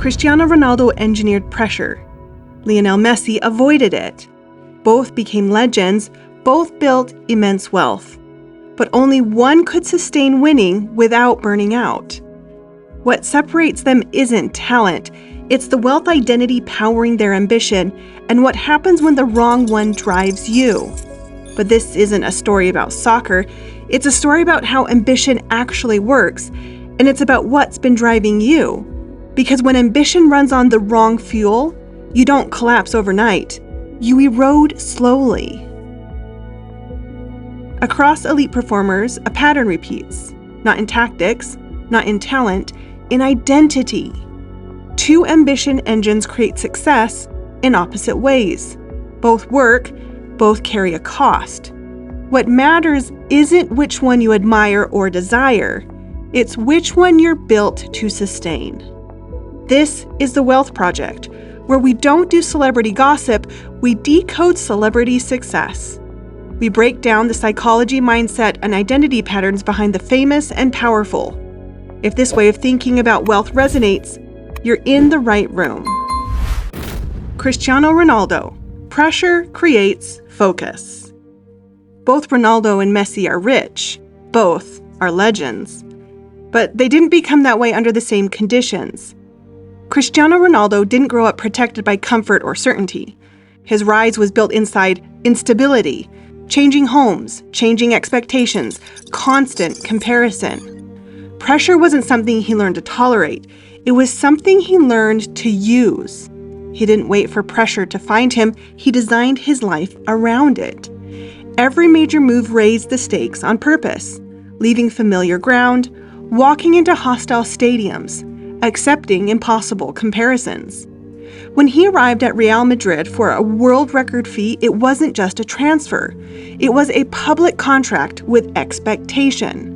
Cristiano Ronaldo engineered pressure. Lionel Messi avoided it. Both became legends, both built immense wealth. But only one could sustain winning without burning out. What separates them isn't talent, it's the wealth identity powering their ambition and what happens when the wrong one drives you. But this isn't a story about soccer, it's a story about how ambition actually works, and it's about what's been driving you. Because when ambition runs on the wrong fuel, you don't collapse overnight, you erode slowly. Across elite performers, a pattern repeats, not in tactics, not in talent, in identity. Two ambition engines create success in opposite ways. Both work, both carry a cost. What matters isn't which one you admire or desire, it's which one you're built to sustain. This is the Wealth Project, where we don't do celebrity gossip, we decode celebrity success. We break down the psychology, mindset, and identity patterns behind the famous and powerful. If this way of thinking about wealth resonates, you're in the right room. Cristiano Ronaldo. Pressure creates focus. Both Ronaldo and Messi are rich. Both are legends. But they didn't become that way under the same conditions. Cristiano Ronaldo didn't grow up protected by comfort or certainty. His rise was built inside instability, changing homes, changing expectations, constant comparison. Pressure wasn't something he learned to tolerate. It was something he learned to use. He didn't wait for pressure to find him. He designed his life around it. Every major move raised the stakes on purpose, leaving familiar ground, walking into hostile stadiums, accepting impossible comparisons. When he arrived at Real Madrid for a world record fee, it wasn't just a transfer. It was a public contract with expectation.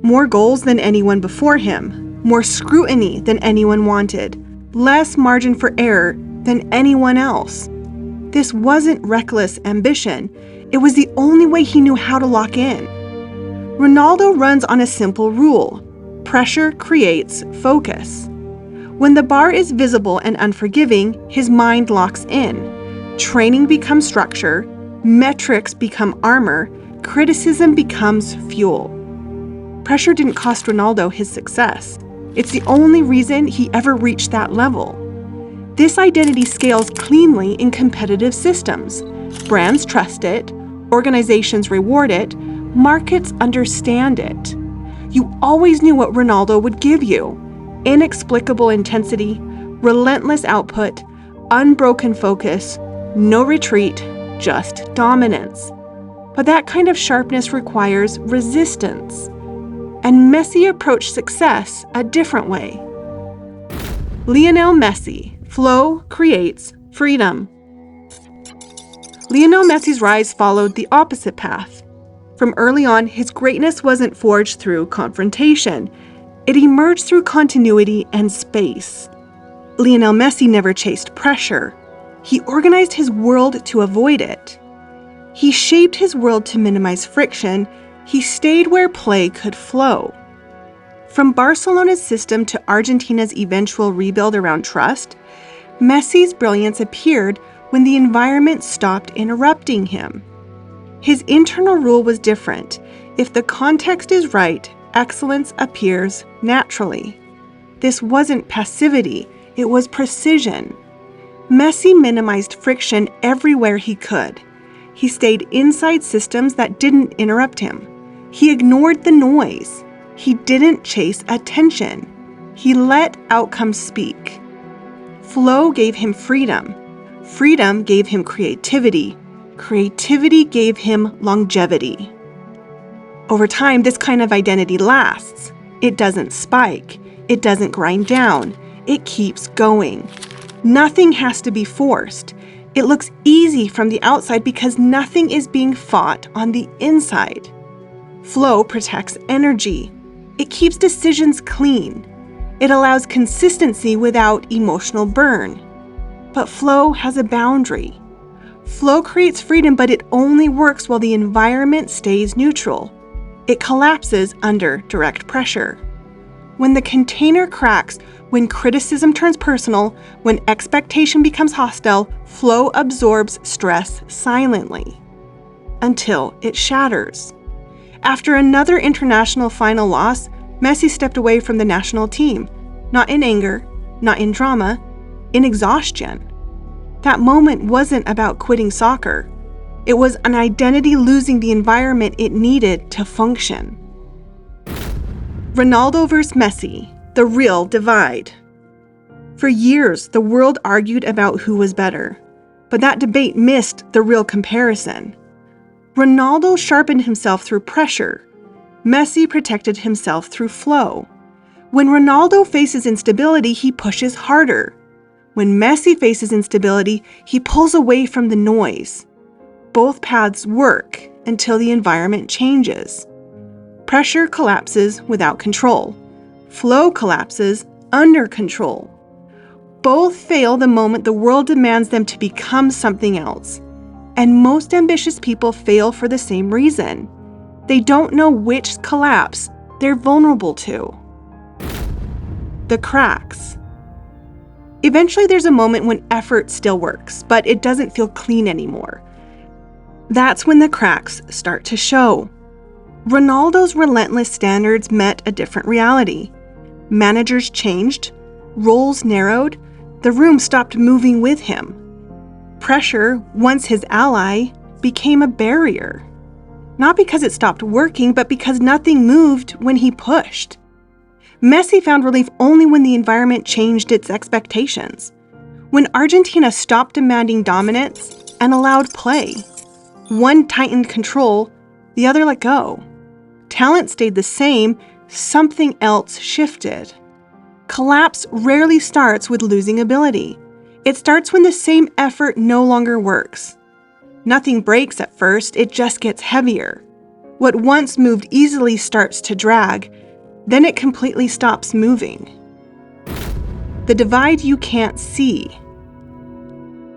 More goals than anyone before him, more scrutiny than anyone wanted, less margin for error than anyone else. This wasn't reckless ambition. It was the only way he knew how to lock in. Ronaldo runs on a simple rule. Pressure creates focus. When the bar is visible and unforgiving, his mind locks in. Training becomes structure, metrics become armor, criticism becomes fuel. Pressure didn't cost Ronaldo his success. It's the only reason he ever reached that level. This identity scales cleanly in competitive systems. Brands trust it, organizations reward it, markets understand it. You always knew what Ronaldo would give you. Inexplicable intensity, relentless output, unbroken focus, no retreat, just dominance. But that kind of sharpness requires resistance. And Messi approached success a different way. Lionel Messi. Flow creates freedom. Lionel Messi's rise followed the opposite path. From early on, his greatness wasn't forged through confrontation. It emerged through continuity and space. Lionel Messi never chased pressure. He organized his world to avoid it. He shaped his world to minimize friction. He stayed where play could flow. From Barcelona's system to Argentina's eventual rebuild around trust, Messi's brilliance appeared when the environment stopped interrupting him. His internal rule was different. If the context is right, excellence appears naturally. This wasn't passivity, it was precision. Messi minimized friction everywhere he could. He stayed inside systems that didn't interrupt him. He ignored the noise. He didn't chase attention. He let outcomes speak. Flow gave him freedom. Freedom gave him creativity. Creativity gave him longevity. Over time, this kind of identity lasts. It doesn't spike. It doesn't grind down. It keeps going. Nothing has to be forced. It looks easy from the outside because nothing is being fought on the inside. Flow protects energy. It keeps decisions clean. It allows consistency without emotional burn. But flow has a boundary. Flow creates freedom, but it only works while the environment stays neutral. It collapses under direct pressure. When the container cracks, when criticism turns personal, when expectation becomes hostile, flow absorbs stress silently until it shatters. After another international final loss, Messi stepped away from the national team, not in anger, not in drama, in exhaustion. That moment wasn't about quitting soccer. It was an identity losing the environment it needed to function. Ronaldo versus Messi, the real divide. For years, the world argued about who was better, but that debate missed the real comparison. Ronaldo sharpened himself through pressure. Messi protected himself through flow. When Ronaldo faces instability, he pushes harder. When Messi faces instability, he pulls away from the noise. Both paths work until the environment changes. Pressure collapses without control. Flow collapses under control. Both fail the moment the world demands them to become something else. And most ambitious people fail for the same reason. They don't know which collapse they're vulnerable to. The cracks. Eventually there's a moment when effort still works, but it doesn't feel clean anymore. That's when the cracks start to show. Ronaldo's relentless standards met a different reality. Managers changed, roles narrowed, the room stopped moving with him. Pressure, once his ally, became a barrier. Not because it stopped working, but because nothing moved when he pushed. Messi found relief only when the environment changed its expectations. When Argentina stopped demanding dominance and allowed play. One tightened control, the other let go. Talent stayed the same, something else shifted. Collapse rarely starts with losing ability. It starts when the same effort no longer works. Nothing breaks at first, it just gets heavier. What once moved easily starts to drag, then it completely stops moving. The divide you can't see.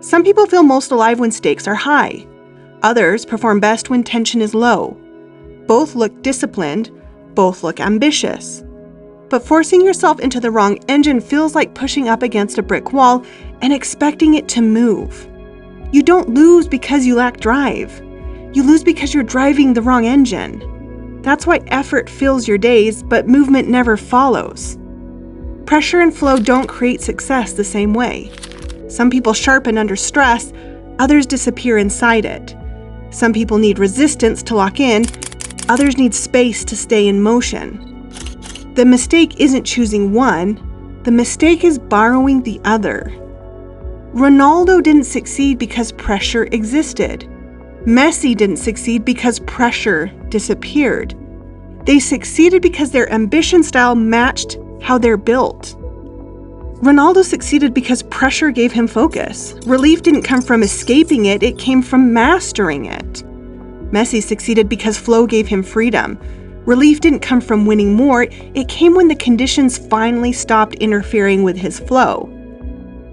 Some people feel most alive when stakes are high. Others perform best when tension is low. Both look disciplined, both look ambitious. But forcing yourself into the wrong engine feels like pushing up against a brick wall and expecting it to move. You don't lose because you lack drive. You lose because you're driving the wrong engine. That's why effort fills your days, but movement never follows. Pressure and flow don't create success the same way. Some people sharpen under stress, others disappear inside it. Some people need resistance to lock in, others need space to stay in motion. The mistake isn't choosing one, the mistake is borrowing the other. Ronaldo didn't succeed because pressure existed. Messi didn't succeed because pressure disappeared. They succeeded because their ambition style matched how they're built. Ronaldo succeeded because pressure gave him focus. Relief didn't come from escaping it, it came from mastering it. Messi succeeded because flow gave him freedom. Relief didn't come from winning more, it came when the conditions finally stopped interfering with his flow.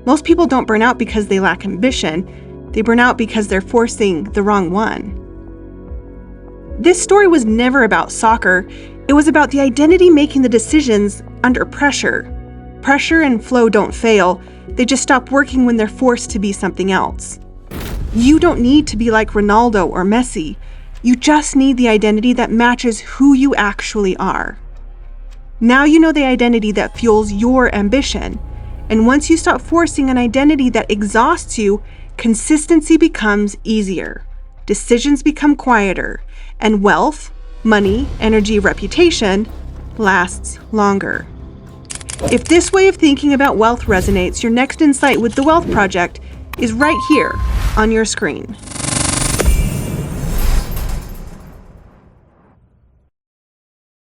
Most people don't burn out because they lack ambition, they burn out because they're forcing the wrong one. This story was never about soccer, it was about the identity making the decisions under pressure. Pressure and flow don't fail, they just stop working when they're forced to be something else. You don't need to be like Ronaldo or Messi. You just need the identity that matches who you actually are. Now you know the identity that fuels your ambition. And once you stop forcing an identity that exhausts you, consistency becomes easier. Decisions become quieter. And wealth, money, energy, reputation lasts longer. If this way of thinking about wealth resonates, your next insight with the Wealth Project is right here on your screen.